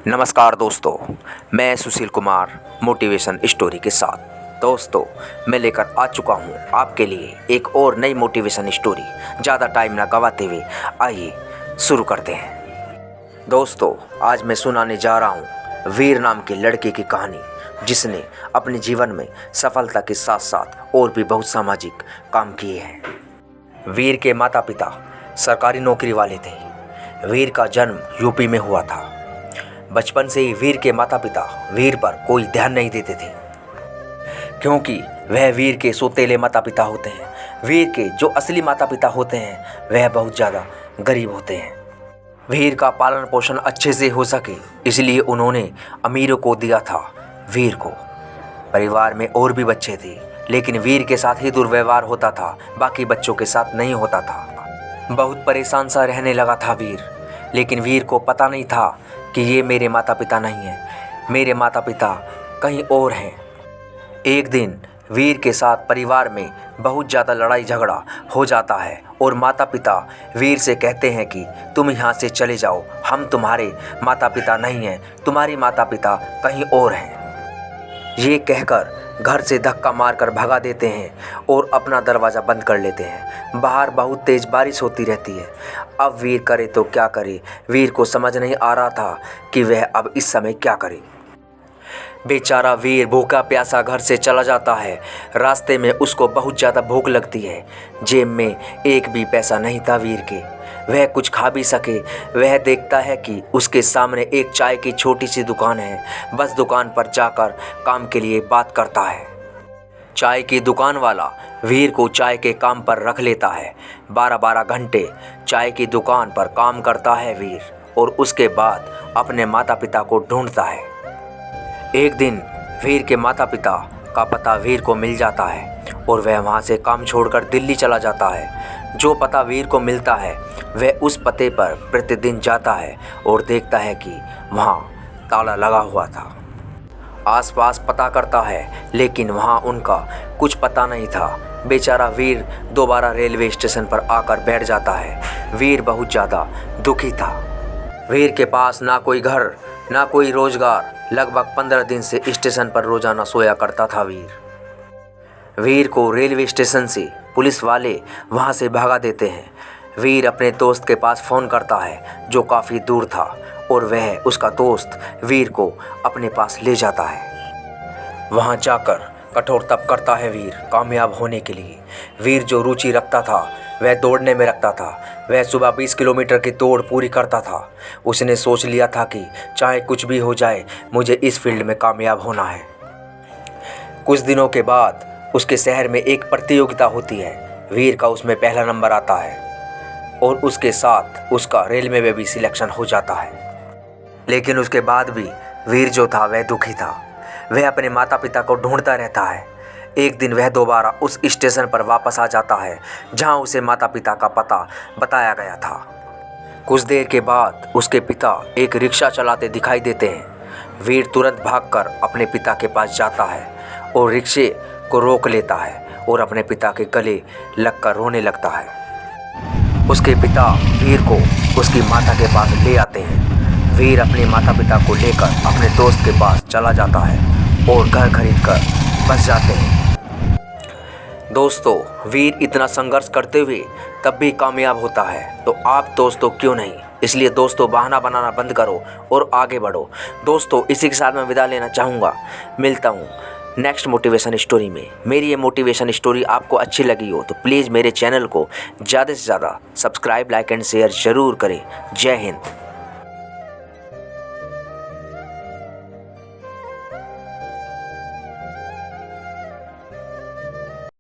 नमस्कार दोस्तों, मैं सुशील कुमार मोटिवेशन स्टोरी के साथ। दोस्तों, मैं लेकर आ चुका हूँ आपके लिए एक और नई मोटिवेशन स्टोरी। ज़्यादा टाइम ना गवाते हुए आइए शुरू करते हैं। दोस्तों, आज मैं सुनाने जा रहा हूँ वीर नाम के लड़के की कहानी, जिसने अपने जीवन में सफलता के साथ साथ और भी बहुत सामाजिक काम किए हैं। वीर के माता पिता सरकारी नौकरी वाले थे। वीर का जन्म यूपी में हुआ था। बचपन से ही वीर के माता पिता वीर पर कोई ध्यान नहीं देते थे, क्योंकि वह वीर के सौतेले माता पिता होते हैं। वीर के जो असली माता पिता होते हैं वह बहुत ज़्यादा गरीब होते हैं। वीर का पालन पोषण अच्छे से हो सके, इसलिए उन्होंने अमीरों को दिया था वीर को। परिवार में और भी बच्चे थे, लेकिन वीर के साथ ही दुर्व्यवहार होता था, बाकी बच्चों के साथ नहीं होता था। बहुत परेशान सा रहने लगा था वीर, लेकिन वीर को पता नहीं था कि ये मेरे माता पिता नहीं हैं, मेरे माता पिता कहीं और हैं। एक दिन वीर के साथ परिवार में बहुत ज़्यादा लड़ाई झगड़ा हो जाता है और माता पिता वीर से कहते हैं कि तुम यहाँ से चले जाओ, हम तुम्हारे माता पिता नहीं हैं, तुम्हारी माता पिता कहीं और हैं। ये कहकर घर से धक्का मारकर भगा देते हैं और अपना दरवाज़ा बंद कर लेते हैं। बाहर बहुत तेज़ बारिश होती रहती है। अब वीर करे तो क्या करे। वीर को समझ नहीं आ रहा था कि वह अब इस समय क्या करे। बेचारा वीर भूखा प्यासा घर से चला जाता है। रास्ते में उसको बहुत ज़्यादा भूख लगती है। जेब में एक भी पैसा नहीं था वीर के, वह कुछ खा भी सके। वह देखता है कि उसके सामने एक चाय की छोटी सी दुकान है। बस दुकान पर जाकर काम के लिए बात करता है। चाय की दुकान वाला वीर को चाय के काम पर रख लेता है। 12-12 घंटे चाय की दुकान पर काम करता है वीर, और उसके बाद अपने माता पिता को ढूंढता है। एक दिन वीर के माता पिता का पता वीर को मिल जाता है और वह वहाँ से काम छोड़कर दिल्ली चला जाता है। जो पता वीर को मिलता है वह उस पते पर प्रतिदिन जाता है और देखता है कि वहाँ ताला लगा हुआ था। आसपास पता करता है, लेकिन वहाँ उनका कुछ पता नहीं था। बेचारा वीर दोबारा रेलवे स्टेशन पर आकर बैठ जाता है। वीर बहुत ज़्यादा दुखी था। वीर के पास ना कोई घर ना कोई रोजगार। लगभग 15 दिन से स्टेशन पर रोजाना सोया करता था वीर को रेलवे स्टेशन से पुलिस वाले वहाँ से भगा देते हैं। वीर अपने दोस्त के पास फ़ोन करता है, जो काफ़ी दूर था, और वह उसका दोस्त वीर को अपने पास ले जाता है। वहाँ जाकर कठोर तप करता है वीर कामयाब होने के लिए। वीर जो रुचि रखता था वह दौड़ने में रखता था। वह सुबह 20 किलोमीटर की दौड़ पूरी करता था। उसने सोच लिया था कि चाहे कुछ भी हो जाए, मुझे इस फील्ड में कामयाब होना है। कुछ दिनों के बाद उसके शहर में एक प्रतियोगिता होती है। वीर का उसमें पहला नंबर आता है और उसके साथ उसका रेलवे में भी सिलेक्शन हो जाता है। लेकिन उसके बाद भी वीर जो था वह दुखी था। वह अपने माता पिता को ढूंढता रहता है। एक दिन वह दोबारा उस स्टेशन पर वापस आ जाता है जहां उसे माता पिता का पता बताया गया था। कुछ देर के बाद उसके पिता एक रिक्शा चलाते दिखाई देते हैं। वीर तुरंत भागकर अपने पिता के पास जाता है और रिक्शे को रोक लेता है और अपने पिता के गले लगकर रोने लगता है। उसके पिता वीर को उसकी माता के पास ले आते हैं। वीर अपने माता पिता को लेकर अपने दोस्त के पास चला जाता है और घर खरीदकर बस जाते हैं। दोस्तों, वीर इतना संघर्ष करते हुए तब भी कामयाब होता है, तो आप दोस्तों क्यों नहीं। इसलिए दोस्तों, बहाना बनाना बंद करो और आगे बढ़ो। दोस्तों, इसी के साथ मैं विदा लेना चाहूँगा। मिलता हूँ नेक्स्ट मोटिवेशन स्टोरी में। मेरी ये मोटिवेशन स्टोरी आपको अच्छी लगी हो तो प्लीज़ मेरे चैनल को ज़्यादा से ज़्यादा सब्सक्राइब, लाइक एंड शेयर ज़रूर करें। जय हिंद।